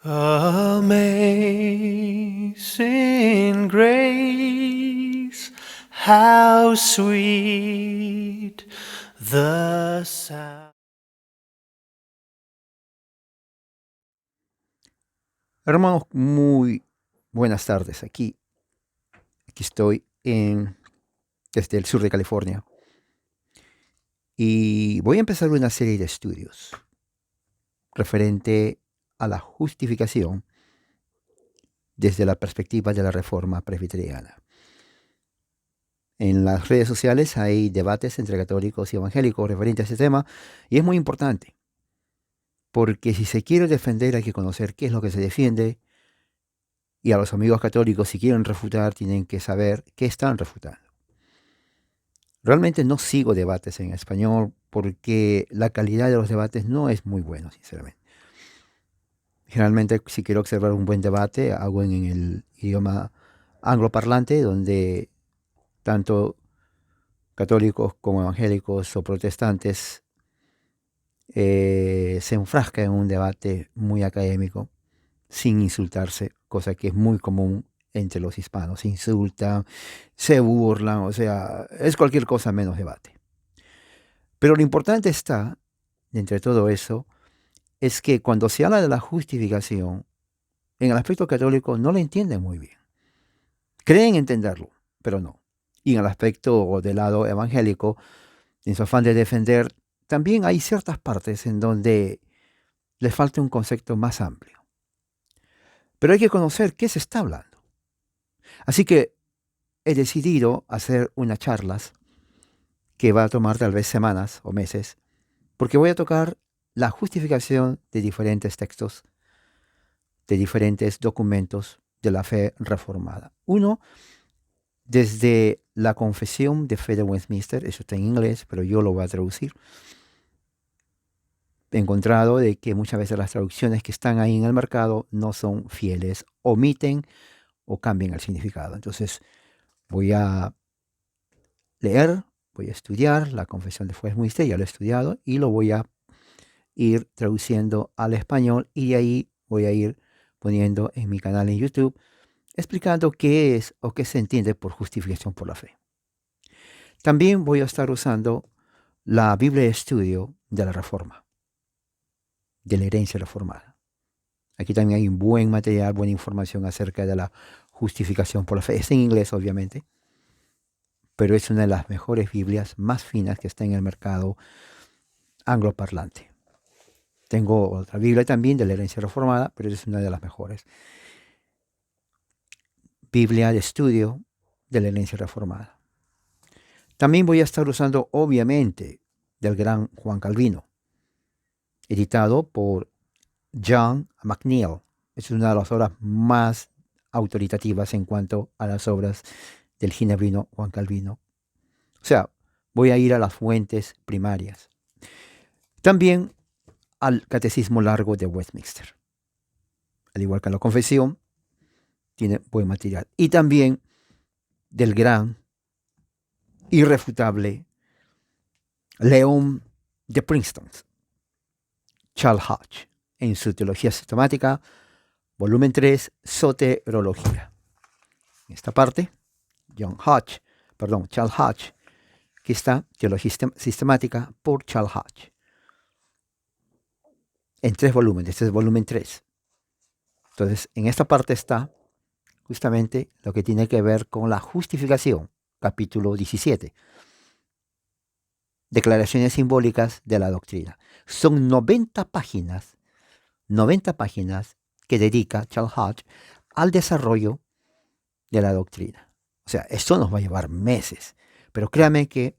Amazing grace, how sweet the sound. Hermanos, muy buenas tardes. Aquí estoy desde el sur de California y voy a empezar una serie de estudios referente a la justificación desde la perspectiva de la Reforma Presbiteriana. En las redes sociales hay debates entre católicos y evangélicos referente a este tema y es muy importante porque si se quiere defender hay que conocer qué es lo que se defiende y a los amigos católicos si quieren refutar tienen que saber qué están refutando. Realmente no sigo debates en español porque la calidad de los debates no es muy buena, sinceramente. Generalmente, si quiero observar un buen debate, hago en el idioma angloparlante, donde tanto católicos como evangélicos o protestantes se enfrascan en un debate muy académico, sin insultarse, cosa que es muy común entre los hispanos. Se insultan, se burlan, o sea, es cualquier cosa menos debate. Pero lo importante está, entre todo eso, es que cuando se habla de la justificación, en el aspecto católico no lo entienden muy bien. Creen entenderlo, pero no. Y en el aspecto del lado evangélico, en su afán de defender, también hay ciertas partes en donde les falta un concepto más amplio. Pero hay que conocer qué se está hablando. Así que he decidido hacer unas charlas que va a tomar tal vez semanas o meses, porque voy a tocar la justificación de diferentes textos, de diferentes documentos de la fe reformada. Uno, desde la Confesión de Fe de Westminster, eso está en inglés, pero yo lo voy a traducir. He encontrado de que muchas veces las traducciones que están ahí en el mercado no son fieles, omiten o cambian el significado. Entonces voy a leer, voy a estudiar la Confesión de Fe de Westminster, ya lo he estudiado, y lo voy a ir traduciendo al español y de ahí voy a ir poniendo en mi canal en YouTube explicando qué es o qué se entiende por justificación por la fe. También voy a estar usando la Biblia de estudio de la Reforma, de la herencia reformada. Aquí también hay un buen material, buena información acerca de la justificación por la fe. Está en inglés, obviamente, pero es una de las mejores Biblias más finas que está en el mercado angloparlante. Tengo otra Biblia también de la herencia reformada, pero es una de las mejores. Biblia de estudio de la herencia reformada. También voy a estar usando, obviamente, del gran Juan Calvino, editado por John McNeill. Es una de las obras más autoritativas en cuanto a las obras del ginebrino Juan Calvino. O sea, voy a ir a las fuentes primarias. También al Catecismo Largo de Westminster. Al igual que la Confesión, tiene buen material. Y también del gran, irrefutable León de Princeton, Charles Hodge, en su Teología Sistemática, volumen 3, Soterología. En esta parte, Charles Hodge, que está Teología Sistemática por Charles Hodge, en 3 volúmenes, este es volumen 3. Entonces, en esta parte está justamente lo que tiene que ver con la justificación, capítulo 17. Declaraciones simbólicas de la doctrina. Son 90 páginas que dedica Charles Hodge al desarrollo de la doctrina. O sea, esto nos va a llevar meses, pero créanme que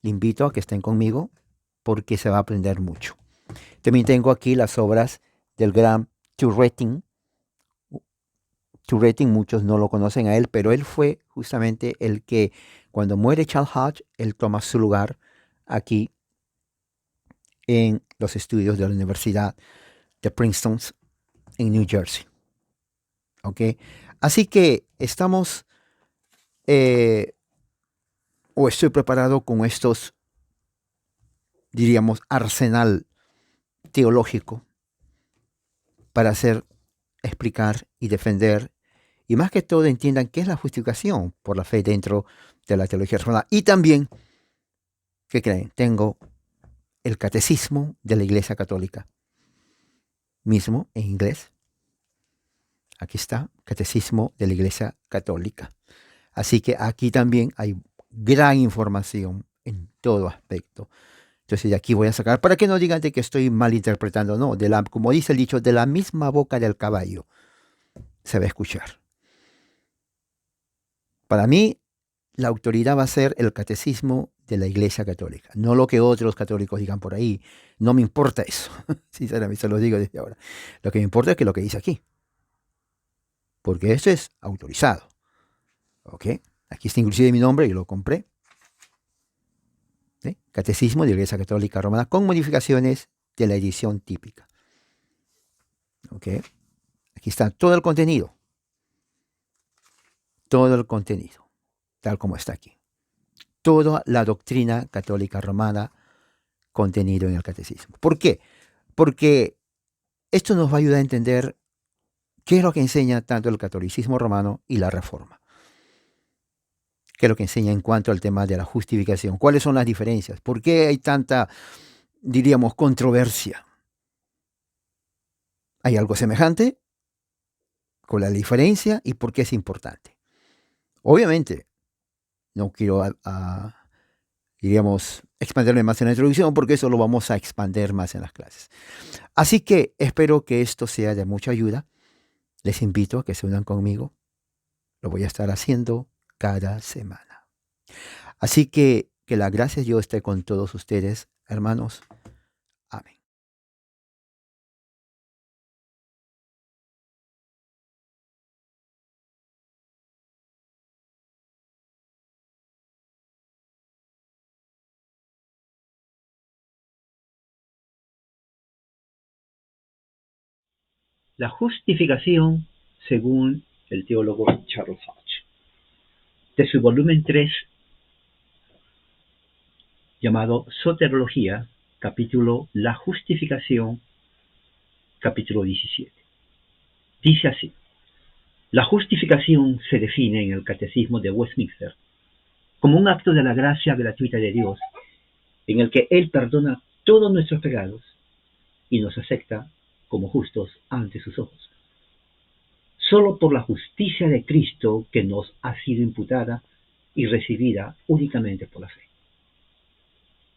le invito a que estén conmigo porque se va a aprender mucho. También tengo aquí las obras del gran Turretin. Turretin, muchos no lo conocen a él, pero él fue justamente el que, cuando muere Charles Hodge, él toma su lugar aquí en los estudios de la Universidad de Princeton en New Jersey. ¿Ok? Así que estamos, o estoy preparado con estos, diríamos, arsenal teológico para hacer explicar y defender, y más que todo entiendan qué es la justificación por la fe dentro de la teología reformada. Y también, ¿qué creen? Tengo el catecismo de la Iglesia Católica, mismo en inglés. Aquí está, catecismo de la Iglesia Católica. Así que aquí también hay gran información en todo aspecto. Entonces de aquí voy a sacar, para que no digan de que estoy malinterpretando, no, como dice el dicho, de la misma boca del caballo se va a escuchar. Para mí, la autoridad va a ser el catecismo de la Iglesia Católica, no lo que otros católicos digan por ahí. No me importa eso, sinceramente, se lo digo desde ahora. Lo que me importa es que lo que dice aquí, porque esto es autorizado. ¿Ok? Aquí está inclusive mi nombre, yo lo compré. ¿Sí? Catecismo de la Iglesia Católica Romana, con modificaciones de la edición típica. ¿Ok? Aquí está todo el contenido. Todo el contenido, tal como está aquí. Toda la doctrina católica romana contenido en el catecismo. ¿Por qué? Porque esto nos va a ayudar a entender qué es lo que enseña tanto el catolicismo romano y la reforma. ¿Qué es lo que enseña en cuanto al tema de la justificación? ¿Cuáles son las diferencias? ¿Por qué hay tanta, diríamos, controversia? ¿Hay algo semejante? ¿Con la diferencia? ¿Y por qué es importante? Obviamente, no quiero, diríamos, expandirme más en la introducción, porque eso lo vamos a expandir más en las clases. Así que espero que esto sea de mucha ayuda. Les invito a que se unan conmigo. Lo voy a estar haciendo cada semana. Así que la gracia de Dios esté con todos ustedes, hermanos. Amén. La justificación según el teólogo Charles Hodge, de su volumen 3, llamado Soterología, capítulo La justificación, capítulo 17. Dice así: la justificación se define en el Catecismo de Westminster como un acto de la gracia gratuita de Dios, en el que Él perdona todos nuestros pecados y nos acepta como justos ante sus ojos. Solo por la justicia de Cristo, que nos ha sido imputada y recibida únicamente por la fe.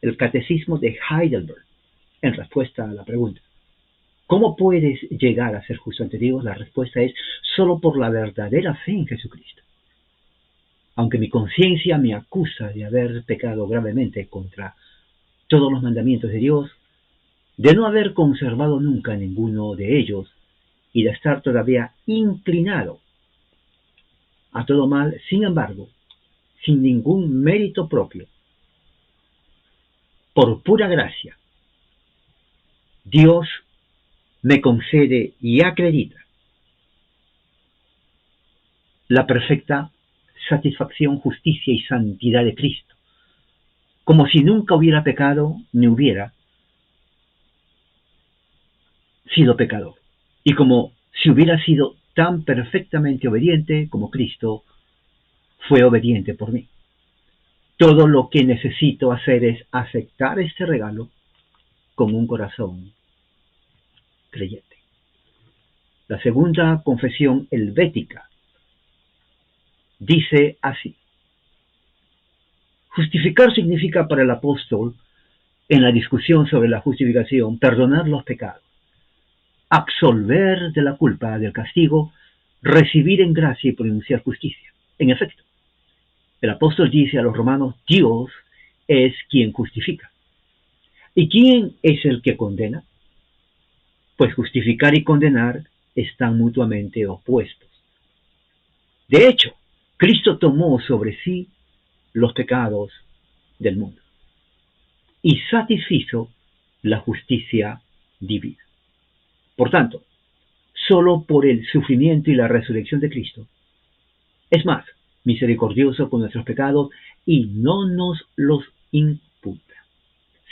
El Catecismo de Heidelberg, en respuesta a la pregunta, ¿cómo puedes llegar a ser justo ante Dios? La respuesta es: solo por la verdadera fe en Jesucristo. Aunque mi conciencia me acusa de haber pecado gravemente contra todos los mandamientos de Dios, de no haber conservado nunca ninguno de ellos y de estar todavía inclinado a todo mal, sin embargo, sin ningún mérito propio, por pura gracia, Dios me concede y acredita la perfecta satisfacción, justicia y santidad de Cristo, como si nunca hubiera pecado ni hubiera sido pecador, y como si hubiera sido tan perfectamente obediente como Cristo fue obediente por mí. Todo lo que necesito hacer es aceptar este regalo con un corazón creyente. La segunda confesión helvética dice así: justificar significa para el apóstol, en la discusión sobre la justificación, perdonar los pecados, absolver de la culpa, del castigo, recibir en gracia y pronunciar justicia. En efecto, el apóstol dice a los romanos: Dios es quien justifica. ¿Y quién es el que condena? Pues justificar y condenar están mutuamente opuestos. De hecho, Cristo tomó sobre sí los pecados del mundo y satisfizo la justicia divina. Por tanto, solo por el sufrimiento y la resurrección de Cristo es más misericordioso con nuestros pecados y no nos los imputa,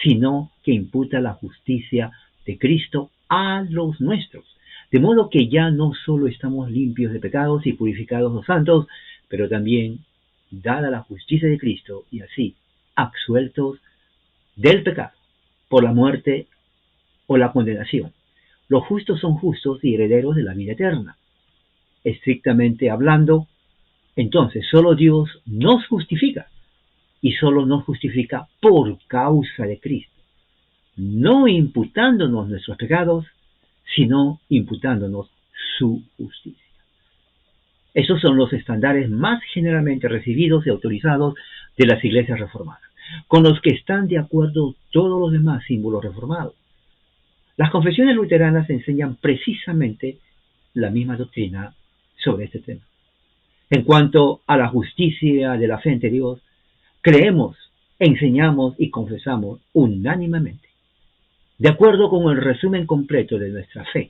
sino que imputa la justicia de Cristo a los nuestros, De modo que ya no solo estamos limpios de pecados y purificados los santos, pero también, dada la justicia de Cristo, y así, absueltos del pecado, por la muerte o la condenación. Los justos son justos y herederos de la vida eterna. Estrictamente hablando, entonces solo Dios nos justifica, y solo nos justifica por causa de Cristo, no imputándonos nuestros pecados, sino imputándonos su justicia. Esos son los estándares más generalmente recibidos y autorizados de las iglesias reformadas, con los que están de acuerdo todos los demás símbolos reformados. Las confesiones luteranas enseñan precisamente la misma doctrina sobre este tema. En cuanto a la justicia de la fe ante Dios, creemos, enseñamos y confesamos unánimemente, de acuerdo con el resumen completo de nuestra fe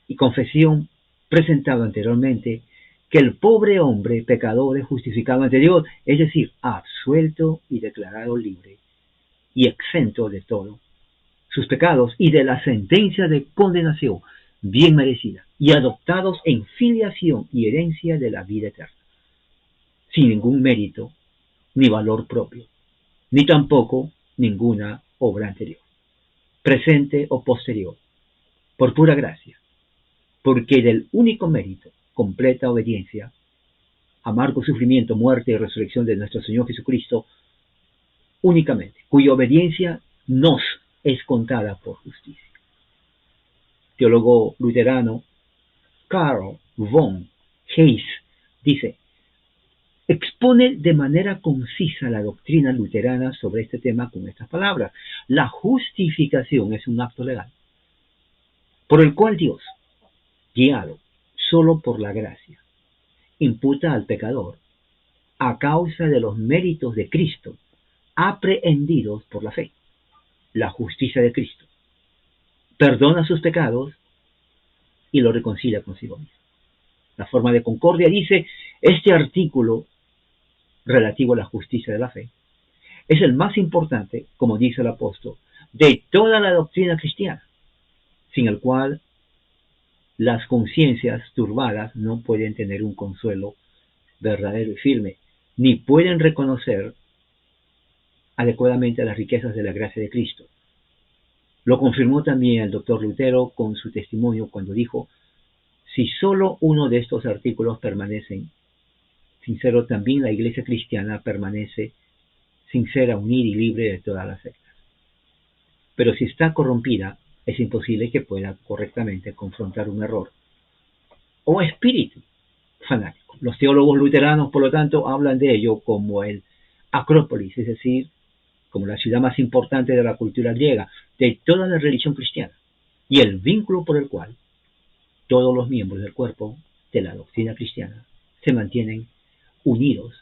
y confesión presentado anteriormente, que el pobre hombre pecador es justificado ante Dios, es decir, absuelto y declarado libre y exento de todos sus pecados y de la sentencia de condenación bien merecida, y adoptados en filiación y herencia de la vida eterna, sin ningún mérito ni valor propio, ni tampoco ninguna obra anterior, presente o posterior, por pura gracia, porque del único mérito, completa obediencia, amargo sufrimiento, muerte y resurrección de nuestro Señor Jesucristo, únicamente, cuya obediencia nos es contada por justicia. Teólogo luterano Karl von Hayes dice: expone de manera concisa la doctrina luterana sobre este tema con estas palabras: la justificación es un acto legal, por el cual Dios, guiado solo por la gracia, imputa al pecador, a causa de los méritos de Cristo, aprehendidos por la fe, la justicia de Cristo, perdona sus pecados y lo reconcilia consigo mismo. La forma de concordia dice: este artículo relativo a la justicia de la fe es el más importante, como dice el apóstol, de toda la doctrina cristiana, sin el cual las conciencias turbadas no pueden tener un consuelo verdadero y firme, ni pueden reconocer adecuadamente las riquezas de la gracia de Cristo. Lo confirmó también el doctor Lutero con su testimonio cuando dijo: si solo uno de estos artículos permanecen sincero, también la iglesia cristiana permanece sincera, unida y libre de todas las sectas. Pero si está corrompida, es imposible que pueda correctamente confrontar un error o espíritu fanático. Los teólogos luteranos, por lo tanto, hablan de ello como el Acrópolis, es decir, como la ciudad más importante de la cultura griega, de toda la religión cristiana, y el vínculo por el cual todos los miembros del cuerpo de la doctrina cristiana se mantienen unidos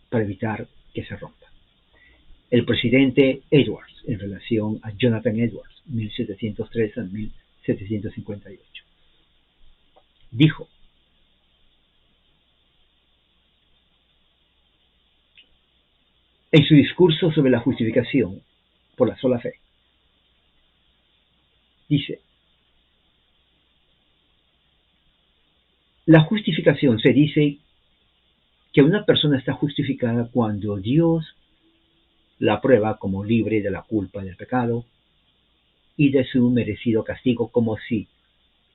para evitar que se rompa. El presidente Edwards, en relación a Jonathan Edwards, 1703 a 1758, dijo: en su discurso sobre la justificación por la sola fe, dice: la justificación, se dice que una persona está justificada cuando Dios la aprueba como libre de la culpa del pecado y de su merecido castigo, como si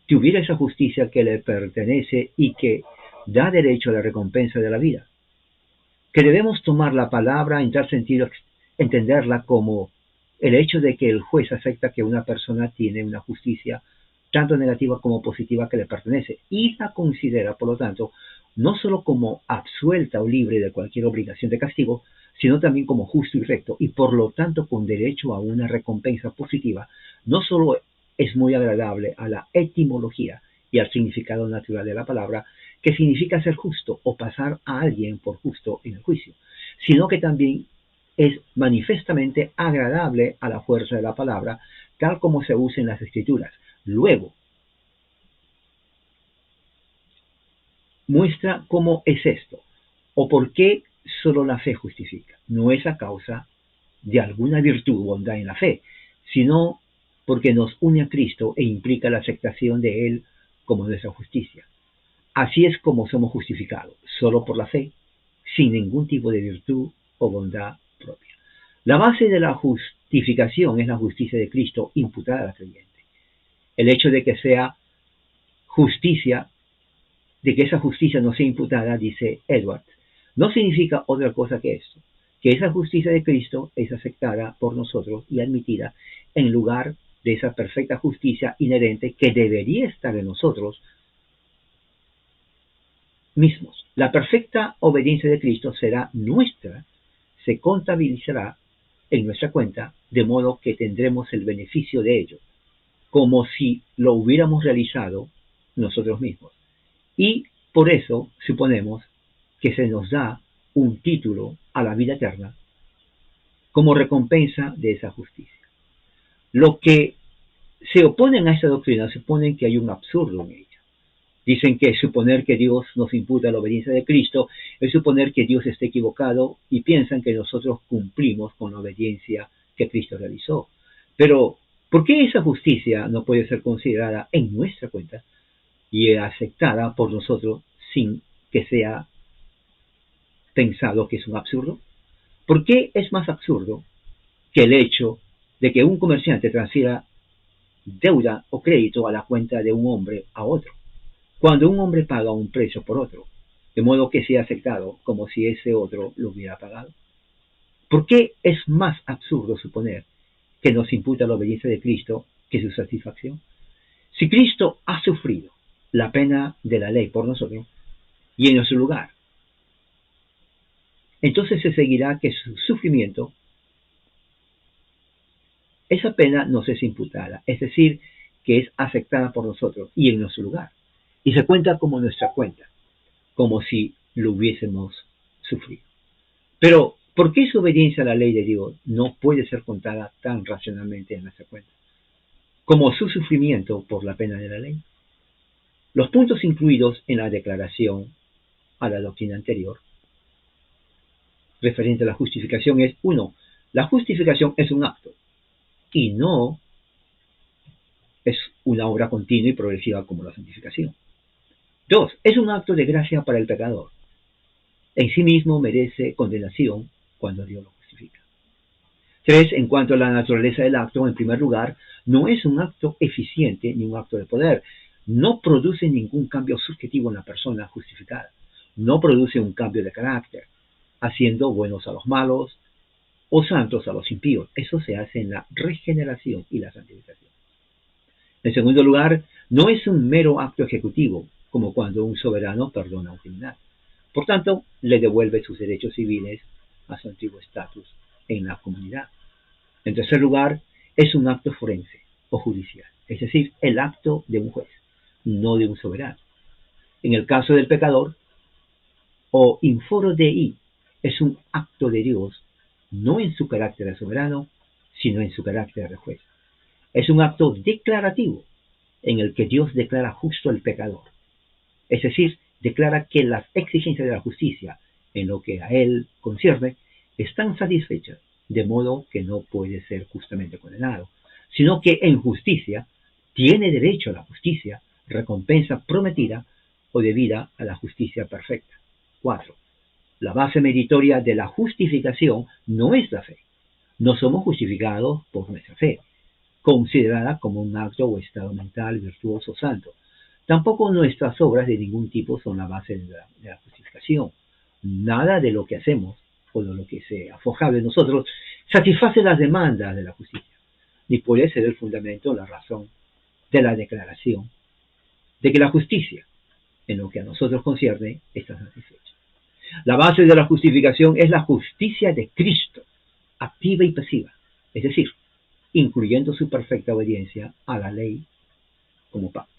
tuviera esa justicia que le pertenece y que da derecho a la recompensa de la vida. Que debemos tomar la palabra en tal sentido, entenderla como el hecho de que el juez acepta que una persona tiene una justicia tanto negativa como positiva que le pertenece, y la considera, por lo tanto, no solo como absuelta o libre de cualquier obligación de castigo, sino también como justo y recto, y por lo tanto con derecho a una recompensa positiva. No solo es muy agradable a la etimología y al significado natural de la palabra, que significa ser justo o pasar a alguien por justo en el juicio, sino que también es manifiestamente agradable a la fuerza de la palabra, tal como se usa en las Escrituras. Luego, muestra cómo es esto, o por qué solo la fe justifica. No es a causa de alguna virtud o bondad en la fe, sino porque nos une a Cristo e implica la aceptación de Él como nuestra justicia. Así es como somos justificados, solo por la fe, sin ningún tipo de virtud o bondad propia. La base de la justificación es la justicia de Cristo imputada al creyente. El hecho de que sea justicia, de que esa justicia no sea imputada, dice Edwards, no significa otra cosa que esto, que esa justicia de Cristo es aceptada por nosotros y admitida en lugar de esa perfecta justicia inherente que debería estar en nosotros mismos. La perfecta obediencia de Cristo será nuestra, se contabilizará en nuestra cuenta, de modo que tendremos el beneficio de ello, como si lo hubiéramos realizado nosotros mismos. Y por eso suponemos que se nos da un título a la vida eterna como recompensa de esa justicia. Los que se oponen a esta doctrina suponen que hay un absurdo en ella. Dicen que suponer que Dios nos imputa la obediencia de Cristo es suponer que Dios esté equivocado y piensan que nosotros cumplimos con la obediencia que Cristo realizó. Pero, ¿por qué esa justicia no puede ser considerada en nuestra cuenta y aceptada por nosotros sin que sea pensado que es un absurdo? ¿Por qué es más absurdo que el hecho de que un comerciante transfiera deuda o crédito a la cuenta de un hombre a otro, cuando un hombre paga un precio por otro, de modo que sea aceptado como si ese otro lo hubiera pagado? ¿Por qué es más absurdo suponer que nos imputa la obediencia de Cristo que su satisfacción? Si Cristo ha sufrido la pena de la ley por nosotros y en nuestro lugar, entonces se seguirá que su sufrimiento, esa pena nos es imputada, es decir, que es aceptada por nosotros y en nuestro lugar, y se cuenta como nuestra cuenta, como si lo hubiésemos sufrido. Pero, ¿por qué su obediencia a la ley de Dios no puede ser contada tan racionalmente en nuestra cuenta, como su sufrimiento por la pena de la ley? Los puntos incluidos en la declaración a la doctrina anterior referente a la justificación es: 1. La justificación es un acto y no es una obra continua y progresiva como la santificación. 2. Es un acto de gracia para el pecador. En sí mismo merece condenación cuando Dios lo justifica. 3. En cuanto a la naturaleza del acto, en primer lugar, no es un acto eficiente ni un acto de poder. No produce ningún cambio subjetivo en la persona justificada. No produce un cambio de carácter, haciendo buenos a los malos o santos a los impíos. Eso se hace en la regeneración y la santificación. En segundo lugar, no es un mero acto ejecutivo, como cuando un soberano perdona a un criminal. Por tanto, le devuelve sus derechos civiles a su antiguo estatus en la comunidad. En tercer lugar, es un acto forense o judicial, es decir, el acto de un juez, no de un soberano. En el caso del pecador, o in foro Dei, es un acto de Dios, no en su carácter de soberano, sino en su carácter de juez. Es un acto declarativo, en el que Dios declara justo al pecador. Es decir, declara que las exigencias de la justicia, en lo que a él concierne, están satisfechas, de modo que no puede ser justamente condenado, sino que en justicia tiene derecho a la justicia, recompensa prometida o debida a la justicia perfecta. 4. La base meritoria de la justificación no es la fe. No somos justificados por nuestra fe, considerada como un acto o estado mental virtuoso santo. Tampoco nuestras obras de ningún tipo son la base de la justificación. Nada de lo que hacemos o de lo que se afoja de nosotros satisface las demandas de la justicia, ni puede ser el fundamento o la razón de la declaración de que la justicia, en lo que a nosotros concierne, está satisfecha. La base de la justificación es la justicia de Cristo, activa y pasiva, es decir, incluyendo su perfecta obediencia a la ley como pacto,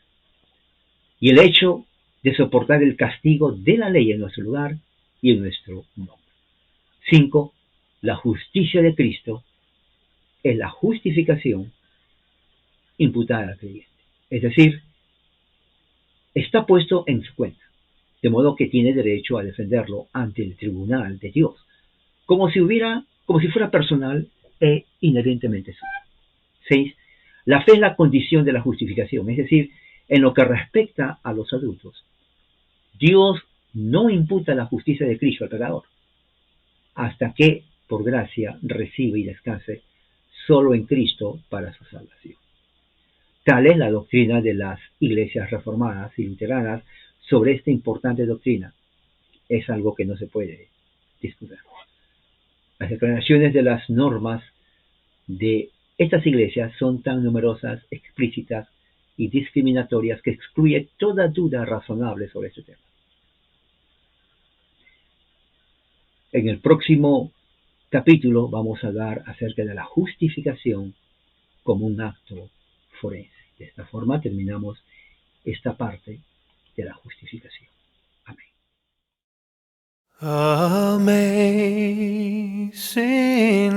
y el hecho de soportar el castigo de la ley en nuestro lugar y en nuestro nombre. 5. La justicia de Cristo es la justificación imputada al creyente, es decir, está puesto en su cuenta, de modo que tiene derecho a defenderlo ante el tribunal de Dios, como si fuera personal e inherentemente suyo. 6. La fe es la condición de la justificación, es decir, en lo que respecta a los adultos. Dios no imputa la justicia de Cristo al pecador, hasta que, por gracia, recibe y descanse solo en Cristo para su salvación. Tal es la doctrina de las iglesias reformadas y luteranas sobre esta importante doctrina. Es algo que no se puede discutir. Las declaraciones de las normas de estas iglesias son tan numerosas, explícitas y discriminatorias que excluye toda duda razonable sobre este tema. En el próximo capítulo vamos a hablar acerca de la justificación como un acto forense. De esta forma terminamos esta parte de la justificación. Amén. Amazing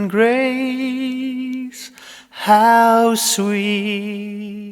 grace, how sweet